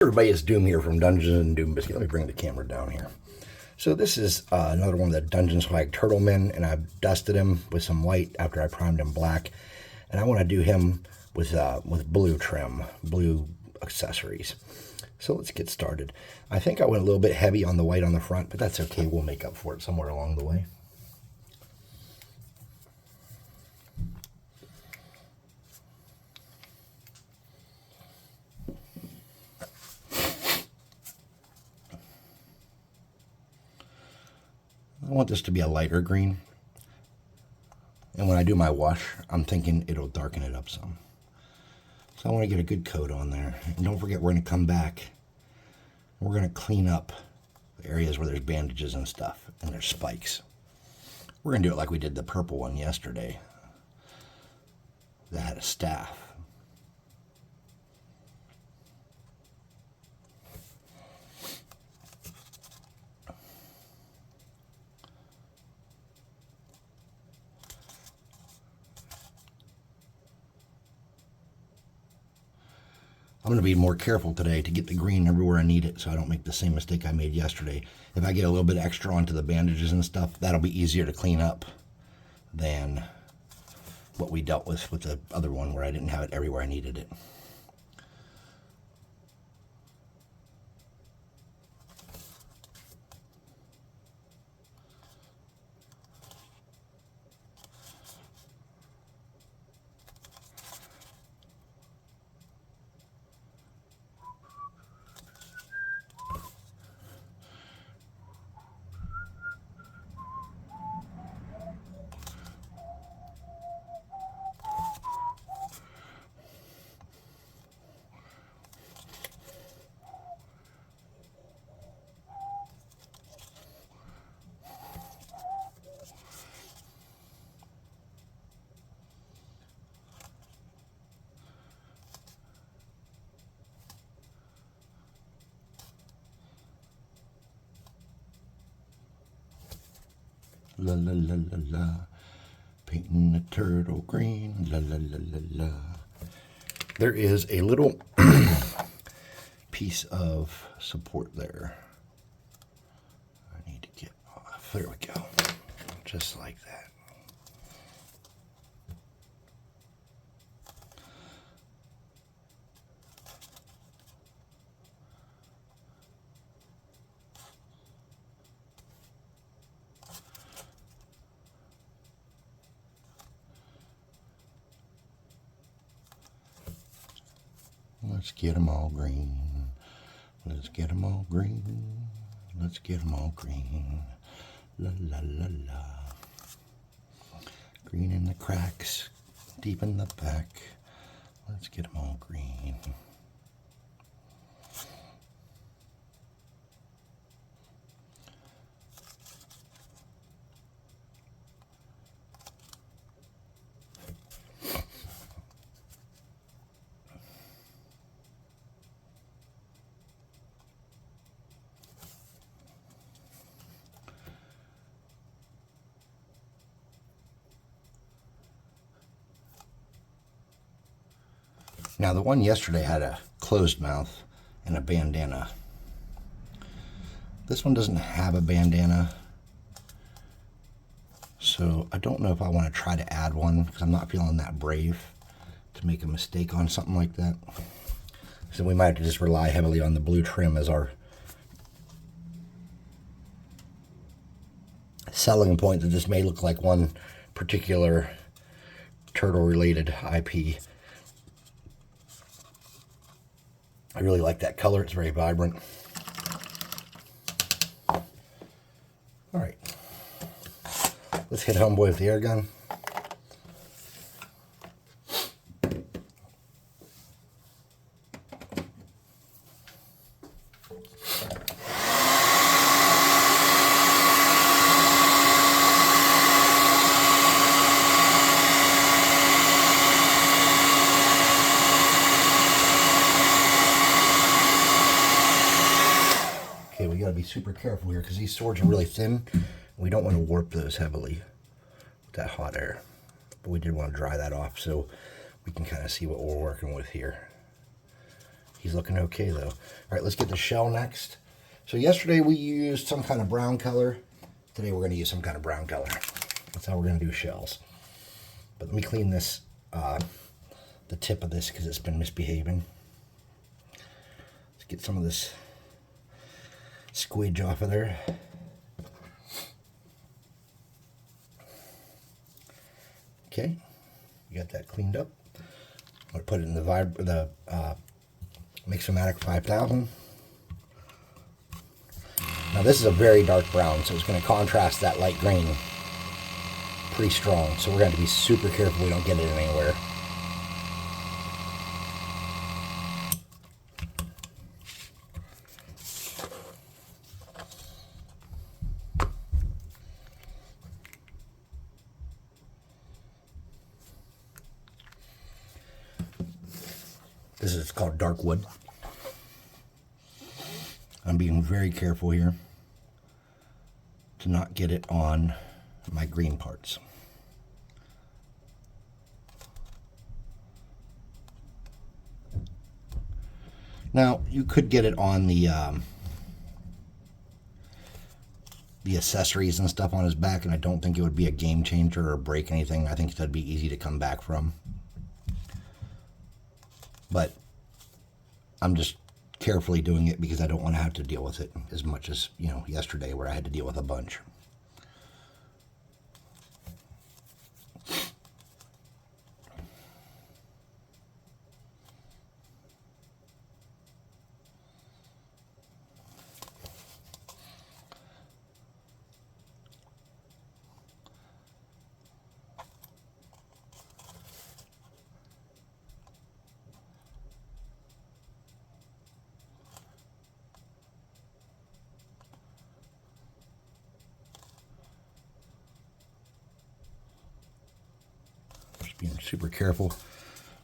everybody? It's Doom here from Dungeons and Doom Biscuit. Let me bring the camera down here. So this is another one of the DungeonSwag Turtleman, and I've dusted him with some white after I primed him black. And I want to do him with blue trim, blue accessories. So let's get started. I think I went a little bit heavy on the white on the front, but that's okay. We'll make up for it somewhere along the way. I want this to be a lighter green. And when I do my wash, I'm thinking it'll darken it up some. So I want to get a good coat on there. And don't forget, we're going to come back. We're going to clean up the areas where there's bandages and stuff, and there's spikes. We're going to do it like we did the purple one yesterday that had a staff. I'm going to be more careful today to get the green everywhere I need it so I don't make the same mistake I made yesterday. If I get a little bit extra onto the bandages and stuff, that'll be easier to clean up than what we dealt with the other one where I didn't have it everywhere I needed it. La la la la la, painting the turtle green, la la la la la. There is a little piece of support there. I need to get off. There we go. Just like that. Let's get them all green. Let's get them all green. Let's get them all green. La la la la. Green in the cracks, deep in the back. Let's get them all green. Now the one yesterday had a closed mouth and a bandana. This one doesn't have a bandana, so I don't know if I want to try to add one because I'm not feeling that brave to make a mistake on something like that. So we might have to just rely heavily on the blue trim as our selling point, that this may look like one particular turtle-related IP. I really like that color. It's very vibrant. All right. Let's hit homeboy with the air gun. Okay, we gotta be super careful here because these swords are really thin. We don't want to warp those heavily with that hot air. But we did want to dry that off so we can kind of see what we're working with here. He's looking okay though. All right, let's get the shell next. So yesterday we used some kind of brown color. Today we're going to use some kind of brown color. That's how we're going to do shells. But let me clean this, the tip of this because it's been misbehaving. Let's get some of this squidge off of there. Okay, you got that cleaned up. I'm going to put it in the Mixomatic 5000. Now this is a very dark brown, so it's going to contrast that light green pretty strong. So we're going to be super careful we don't get it anywhere. This is called dark wood. I'm being very careful here to not get it on my green parts. Now, you could get it on the accessories and stuff on his back, and I don't think it would be a game changer or break anything. I think that'd be easy to come back from. But I'm just carefully doing it because I don't want to have to deal with it as much as, you know, yesterday where I had to deal with a bunch. Being super careful,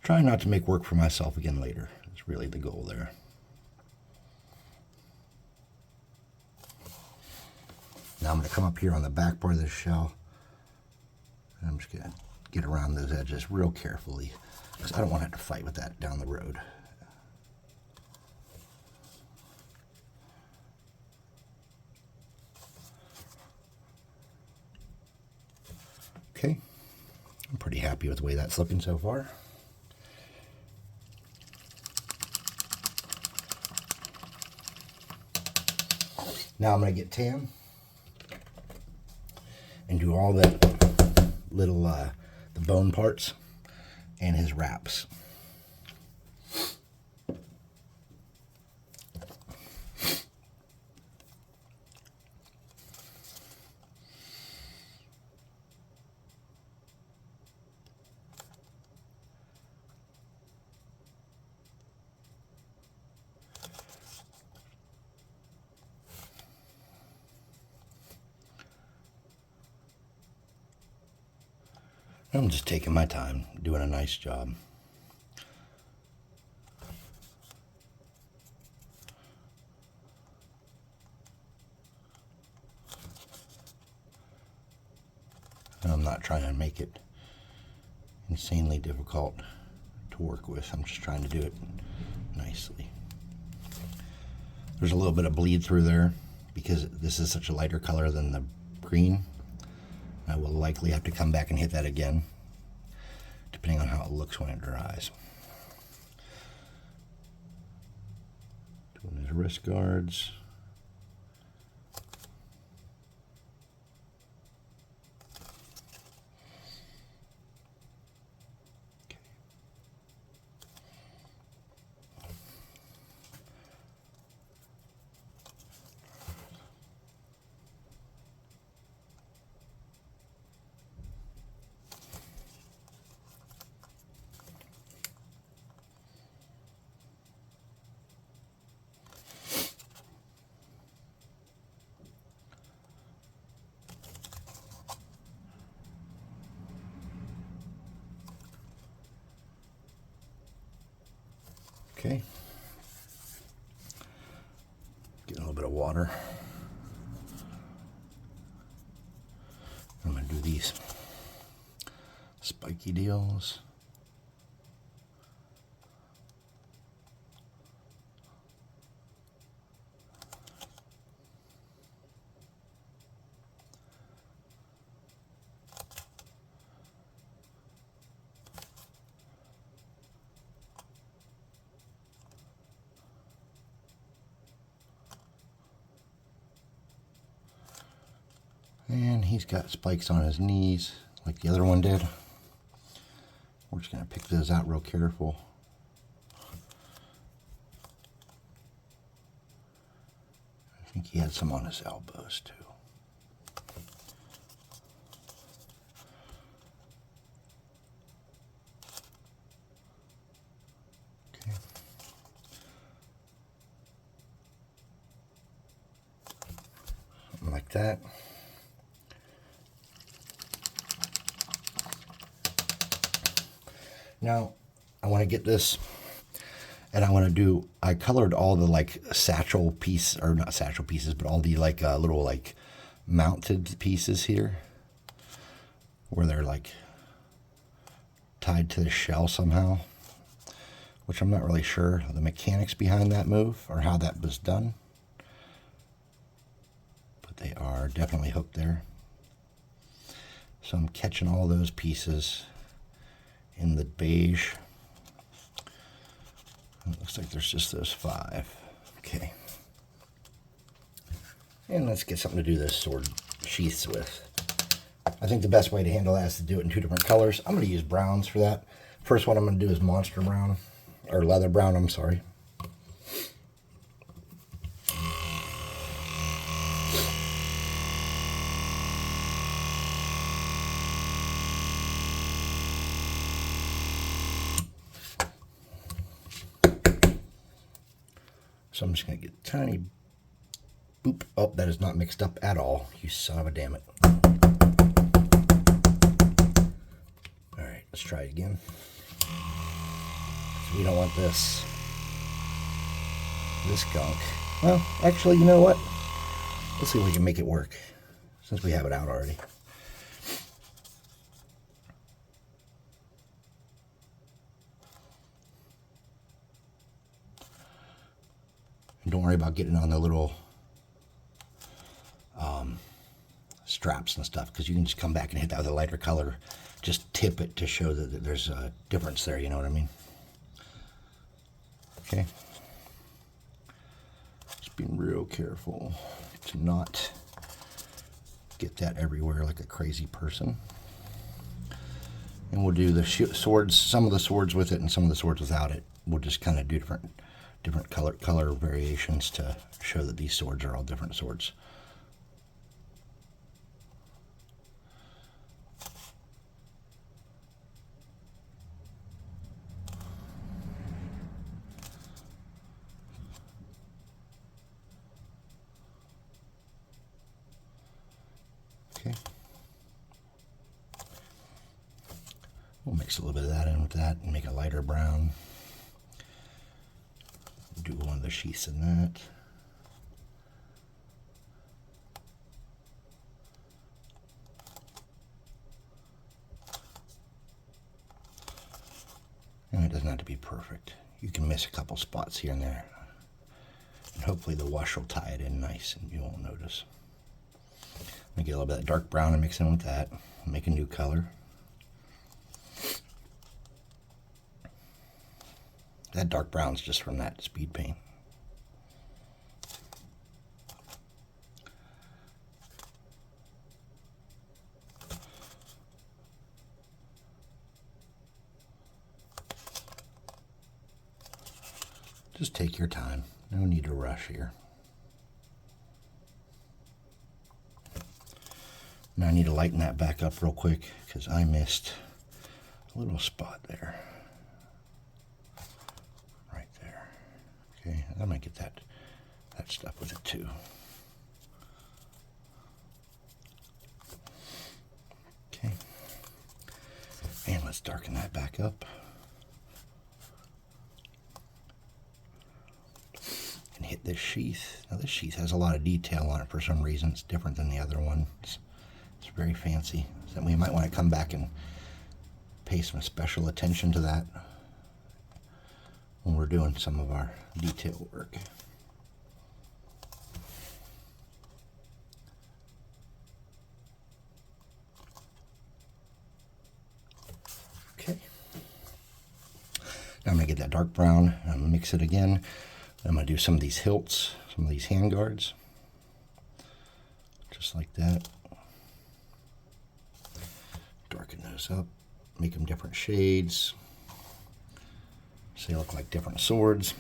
trying not to make work for myself again later. It's really the goal there. Now I'm going to come up here on the back part of this shell, and I'm just going to get around those edges real carefully because I don't want to have to fight with that down the road. Okay. I'm pretty happy with the way that's looking so far. Now I'm going to get Tam and do all the little the bone parts and his wraps. I'm just taking my time, doing a nice job. And I'm not trying to make it insanely difficult to work with. I'm just trying to do it nicely. There's a little bit of bleed through there because this is such a lighter color than the green. I will likely have to come back and hit that again, depending on how it looks when it dries. Doing his wrist guards. Okay. Get a little bit of water. I'm going to do these spiky deals. And he's got spikes on his knees like the other one did. We're just going to pick those out real careful. I think he had some on his elbows too. Okay. Something like that. Now, I want to get this, and I want to do, I colored all the like satchel piece, or not satchel pieces, but all the like little like mounted pieces here, where they're like tied to the shell somehow, which I'm not really sure the mechanics behind that move or how that was done. But they are definitely hooked there. So I'm catching all those pieces in the beige. It looks like there's just those 5. Okay. And let's get something to do this sword sheaths with. I think the best way to handle that is to do it in 2 different colors. I'm going to use browns for that. First one I'm going to do is monster brown, or leather brown, I'm sorry. So I'm just going to get a tiny boop. Oh, that is not mixed up at all. You son of a damn it. All right, let's try it again. So we don't want this gunk. Well, actually, you know what? Let's see if we can make it work, since we have it out already. And don't worry about getting on the little straps and stuff, because you can just come back and hit that with a lighter color. Just tip it to show that there's a difference there, you know what I mean? Okay. Just being real careful to not get that everywhere like a crazy person. And we'll do the swords, some of the swords with it and some of the swords without it. We'll just kind of do different color variations to show that these swords are all different swords. Okay. We'll mix a little bit of that in with that and make a lighter brown. Do one of the sheaths in that. And it doesn't have to be perfect. You can miss a couple spots here and there. And hopefully the wash will tie it in nice and you won't notice. I'm going to get a little bit of dark brown and mix in with that. Make a new color. That dark brown's just from that speed paint. Just take your time. No need to rush here. Now I need to lighten that back up real quick because I missed a little spot there. Right there. Okay, I might get that stuff with it too. Okay. And let's darken that back up. And hit this sheath. Now this sheath has a lot of detail on it for some reason. It's different than the other one. It's very fancy. So we might want to come back and pay some special attention to that when we're doing some of our detail work. Okay. Now I'm going to get that dark brown. I'm going to mix it again. I'm going to do some of these hilts, some of these hand guards. Just like that. darken those up, make them different shades so they look like different swords.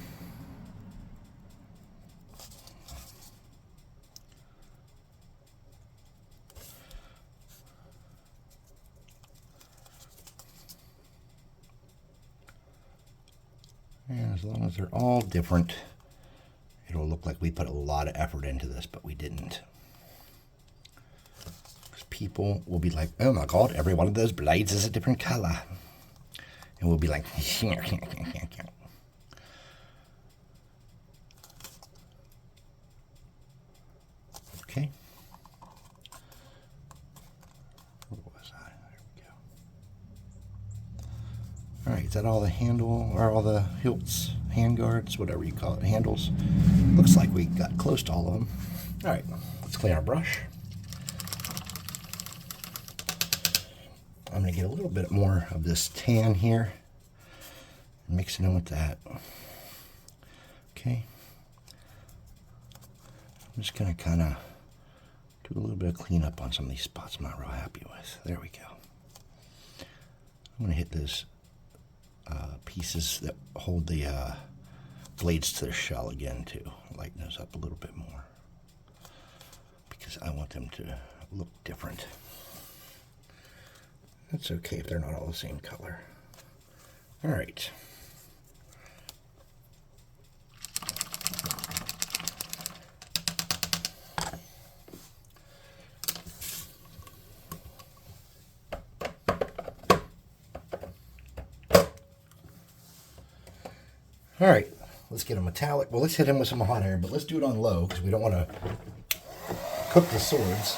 And as long as they're all different, it'll look like we put a lot of effort into this, but we didn't. Because people will be like, oh my god, every one of those blades is a different color. And we'll be like, okay. Where was I? There we go. Alright, is that all the handle, or all the hilts, hand guards, whatever you call it, handles? Looks like we got close to all of them. Alright, let's clean our brush. I'm going to get a little bit more of this tan here and mix it in with that. Okay. I'm just going to kind of do a little bit of cleanup on some of these spots I'm not real happy with. There we go. I'm going to hit those pieces that hold the blades to the shell again too. Lighten those up a little bit more because I want them to look different. That's okay if they're not all the same color. All right. All right, let's get a metallic. Well, let's hit him with some hot air, but let's do it on low because we don't want to cook the swords.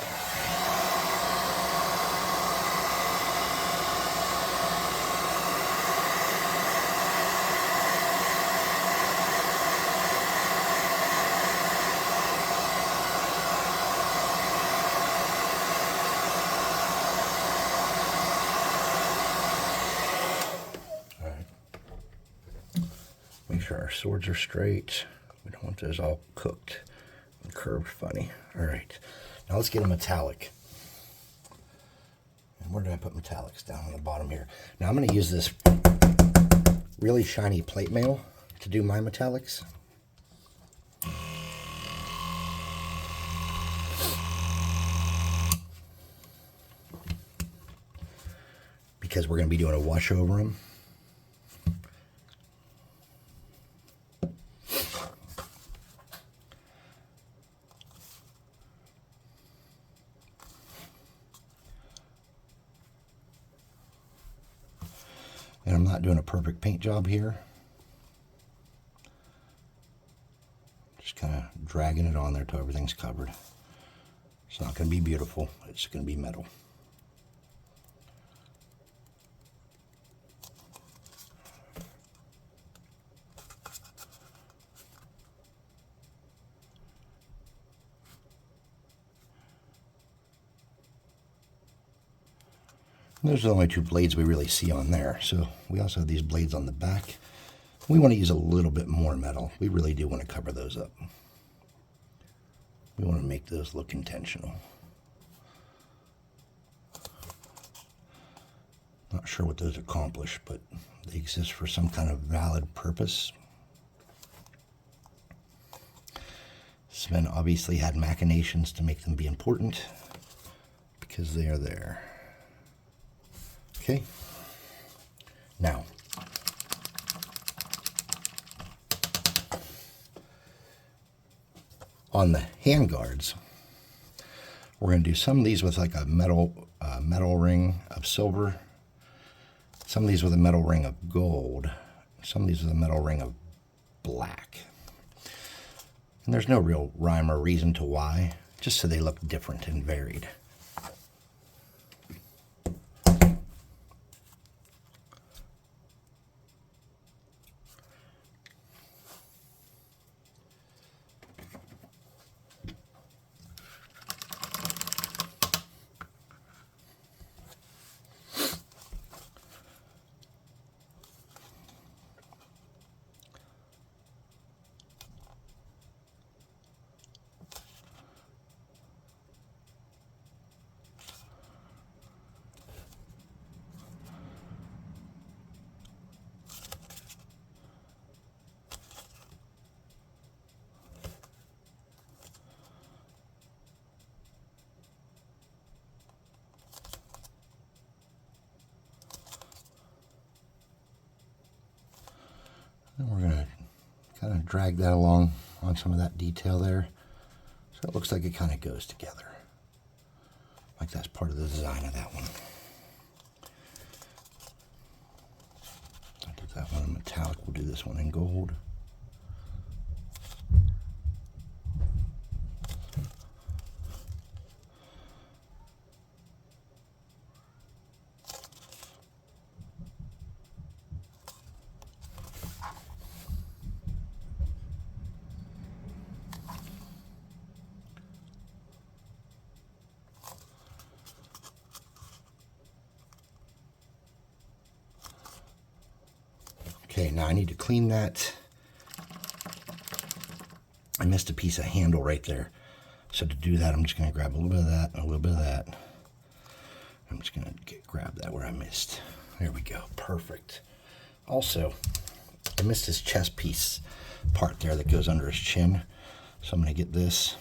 Make sure our swords are straight. We don't want those all cooked and curved funny. All right, now let's get a metallic. And where did I put metallics? Down on the bottom here. Now I'm going to use this really shiny plate mail to do my metallics. Because we're going to be doing a wash over them. And I'm not doing a perfect paint job here. Just kind of dragging it on there till everything's covered. It's not going to be beautiful. It's going to be metal. Those are the only two blades we really see on there. So we also have these blades on the back. We want to use a little bit more metal. We really do want to cover those up. We want to make those look intentional. Not sure what those accomplish, but they exist for some kind of valid purpose. Sven obviously had machinations to make them be important because they are there. Okay, now, on the hand guards, we're going to do some of these with like a metal ring of silver, some of these with a metal ring of gold, some of these with a metal ring of black. And there's no real rhyme or reason to why, just so they look different and varied. drag that along on some of that detail there. So it looks like it kind of goes together. Like that's part of the design of that one. I did that one in metallic. We'll do this one in gold. Okay, now I need to clean that. I missed a piece of handle right there. So to do that, I'm just going to grab a little bit of that and a little bit of that. I'm just going to grab that where I missed. There we go. Perfect. Also, I missed his chest piece part there that goes under his chin. So I'm going to get this.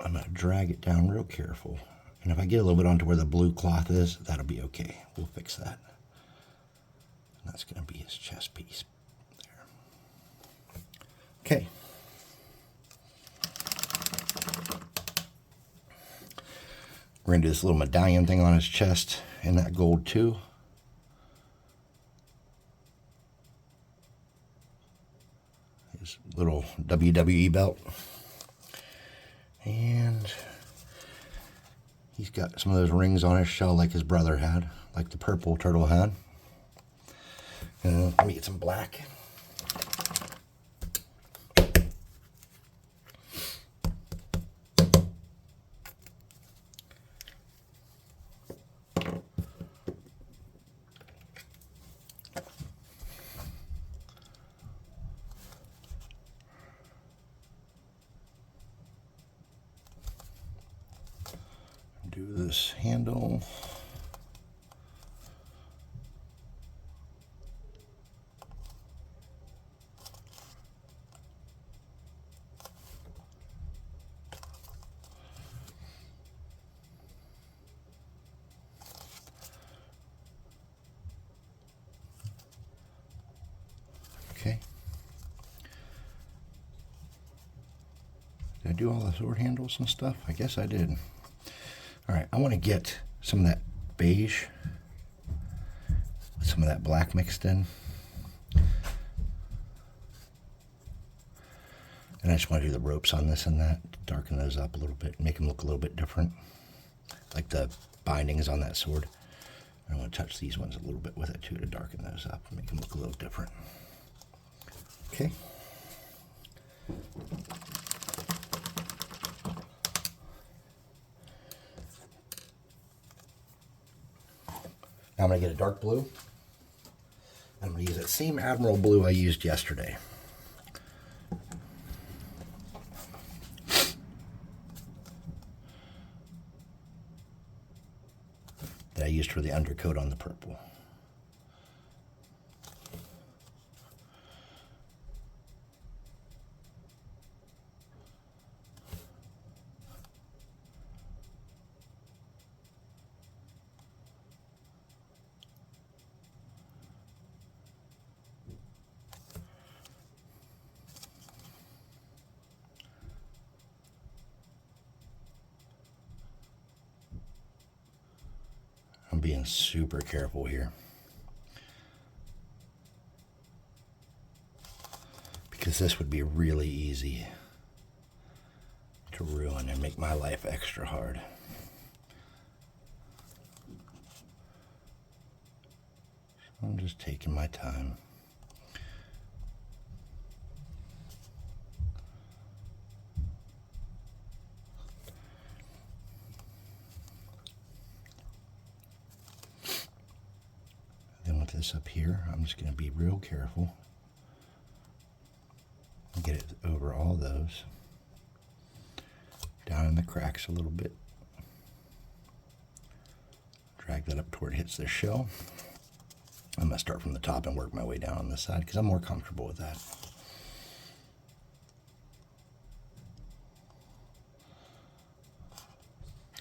I'm going to drag it down real careful. And if I get a little bit onto where the blue cloth is, that'll be okay. We'll fix that. And that's going to be his chest piece there. Okay. We're going to do this little medallion thing on his chest in that gold too. His little WWE belt. And he's got some of those rings on his shell like his brother had, like the purple turtle had. And let me get some black. Do this handle. Okay. Did I do all the sword handles and stuff? I guess I did. All right, I want to get some of that beige with some of that black mixed in. And I just want to do the ropes on this and that, darken those up a little bit, make them look a little bit different, like the bindings on that sword. I want to touch these ones a little bit with it too to darken those up and make them look a little different. Okay. Now I'm going to get a dark blue. I'm going to use that same Admiral blue I used yesterday. That I used for the undercoat on the purple. I'm being super careful here. Because this would be really easy to ruin and make my life extra hard. So I'm just taking my time. This up here, I'm just going to be real careful and get it over all those, down in the cracks a little bit, drag that up toward it hits the shell. I'm going to start from the top and work my way down on this side because I'm more comfortable with that.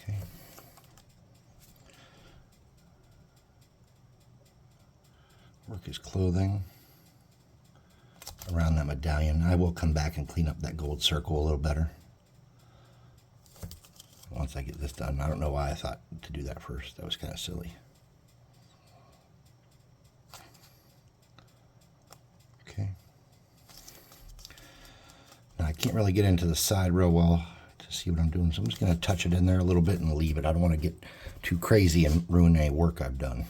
Okay. Work his clothing. that medallion. I will come back and clean up that gold circle a little better once I get this done. I don't know why I thought to do that first. That was kind of silly. Okay. Now I can't really get into the side real well to see what I'm doing, so I'm just going to touch it in there a little bit and leave it. I don't want to get too crazy and ruin any work I've done.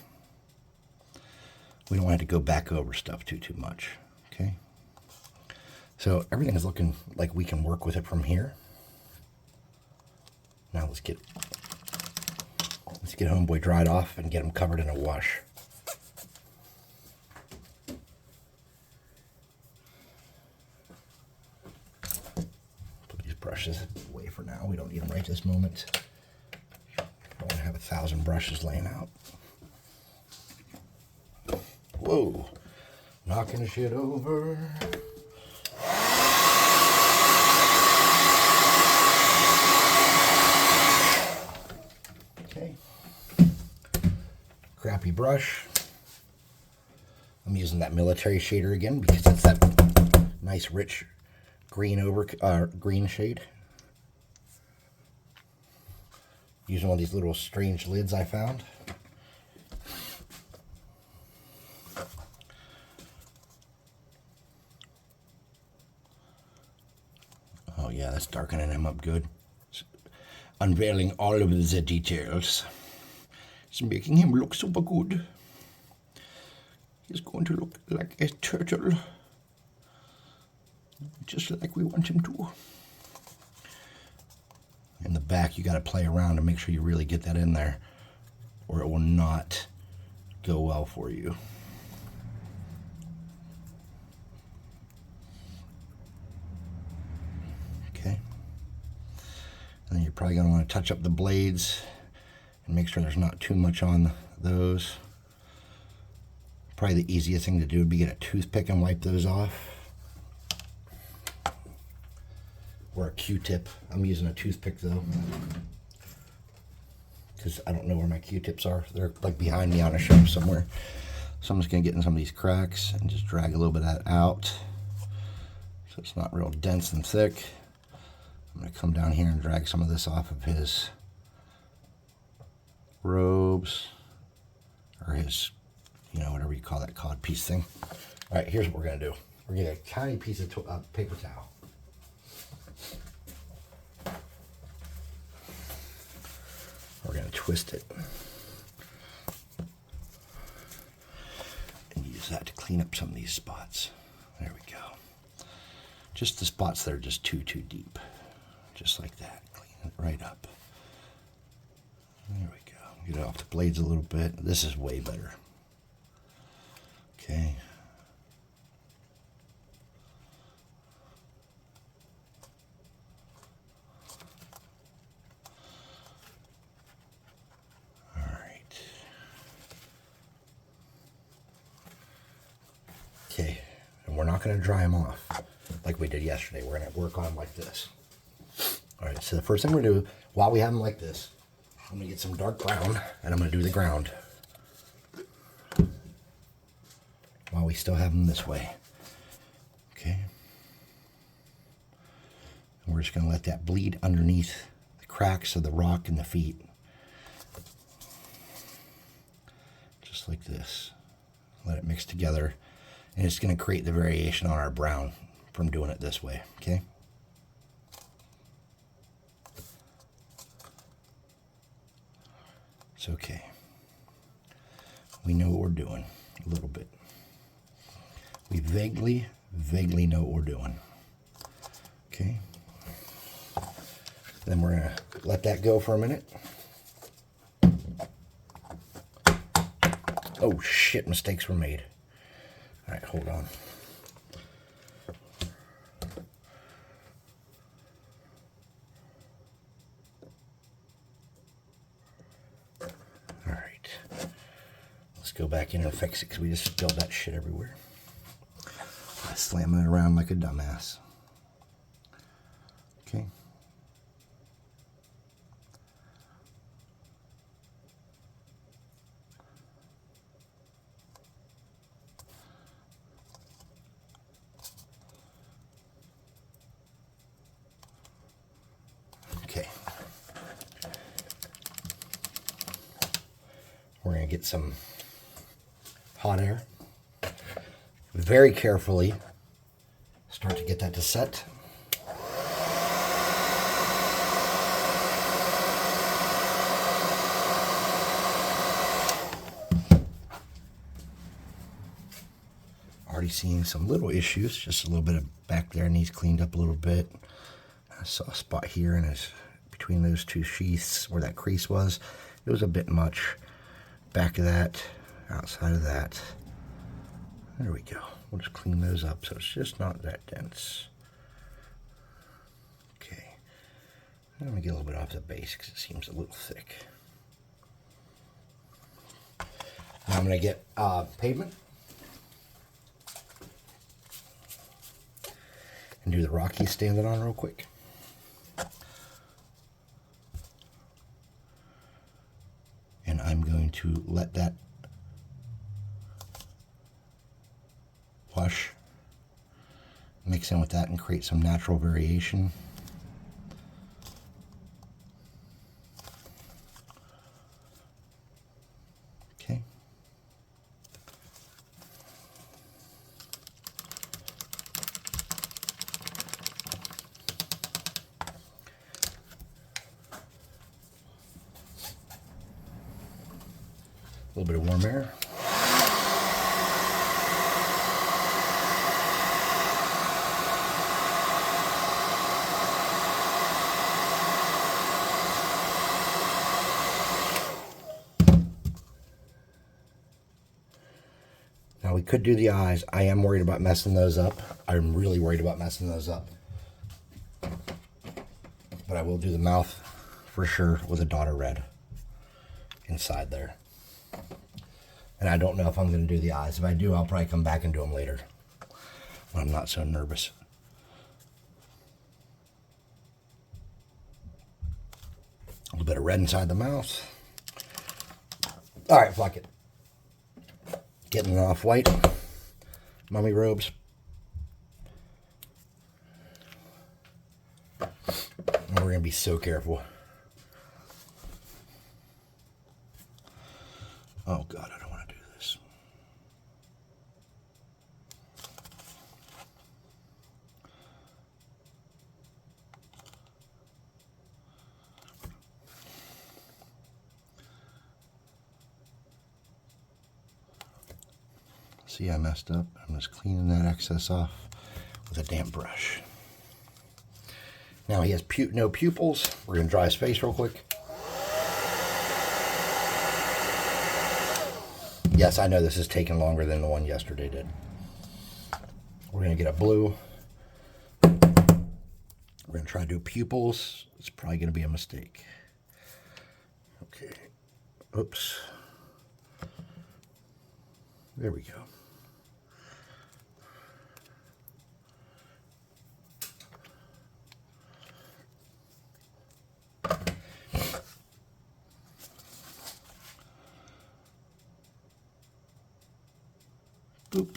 We don't want to go back over stuff too much. Okay. So everything is looking like we can work with it from here. Now let's get homeboy dried off and get him covered in a wash. Put these brushes away for now. We don't need them right this moment. Don't want to have 1,000 brushes laying out. Whoa, knocking shit over. Okay, crappy brush. I'm using that military shader again because it's that nice rich green green shade. Using one of these little strange lids I found. Oh yeah, that's darkening him up good. It's unveiling all of the details. It's making him look super good. He's going to look like a turtle. Just like we want him to. In the back, you got to play around and make sure you really get that in there, or it will not go well for you. Okay. And then you're probably going to want to touch up the blades and make sure there's not too much on those. Probably the easiest thing to do would be get a toothpick and wipe those off. Or a Q-tip. I'm using a toothpick though, because I don't know where my Q-tips are. They're like behind me on a shelf somewhere. So I'm just going to get in some of these cracks and just drag a little bit of that out so it's not real dense and thick. I'm going to come down here and drag some of this off of his robes, or his, you know, whatever you call that cod piece thing. All right, here's what we're going to do. We're going to get a tiny piece of paper towel. We're going to twist it and use that to clean up some of these spots. There we go. Just the spots that are just too deep. Just like that. Clean it right up. There we go. Get it off the blades a little bit. This is way better. Okay. Okay, and we're not going to dry them off like we did yesterday. We're going to work on them like this. All right, so the first thing we're going to do, while we have them like this, I'm going to get some dark brown, and I'm going to do the ground while we still have them this way. Okay. And we're just going to let that bleed underneath the cracks of the rock and the feet. Just like this. Let it mix together. And it's going to create the variation on our brown from doing it this way, okay? It's okay. We know what we're doing a little bit. We vaguely know what we're doing, okay? Then we're going to let that go for a minute. Oh shit, mistakes were made. All right, hold on. All right. Let's go back in and fix it because we just spilled that shit everywhere. Slamming it around like a dumbass. Okay. get some hot air. Very carefully start to get that to set. Already seeing some little issues, just a little bit of back there needs cleaned up a little bit. I saw a spot here and it's between those two sheaths where that crease was. It was a bit much. Back of that, outside of that. There we go. We'll just clean those up so it's just not that dense. Okay. I'm going to get a little bit off the base because it seems a little thick. Now I'm going to get pavement. And do the rock he's standing on real quick. And I'm going to let that wash mix in with that and create some natural variation. Okay. A little bit of warm air. Now we could do the eyes. I am worried about messing those up. I'm really worried about messing those up. But I will do the mouth for sure with a dot of red inside there. And I don't know if I'm going to do the eyes. If I do, I'll probably come back and do them later when I'm not so nervous. A little bit of red inside the mouth. All right, fuck it. Getting off white. Mummy robes. And we're going to be so careful. Oh, God, I don't want to do this. See, I messed up. I'm just cleaning that excess off with a damp brush. Now he has no pupils. We're going to dry his face real quick. Yes, I know this is taking longer than the one yesterday did. We're going to get a blue. We're going to try to do pupils. It's probably going to be a mistake. Okay. Oops. There we go. Boop.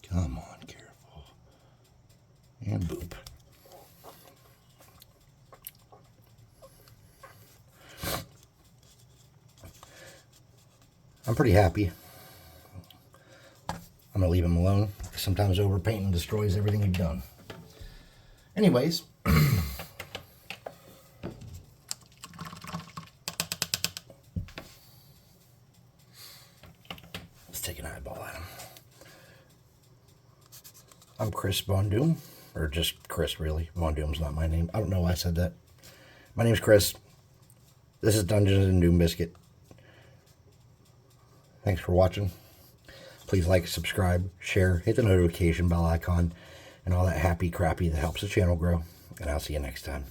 Come on, careful. And boop. I'm pretty happy. I'm going to leave him alone. Sometimes overpainting destroys everything you've done. Anyways. Take an eyeball at him. I'm Chris Von Doom, or just Chris, really. Von Doom's not my name. I don't know why I said that. My name's Chris. This is Dungeons and Doom Biscuit. Thanks for watching. Please like, subscribe, share, hit the notification bell icon, and all that happy crappy that helps the channel grow. And I'll see you next time.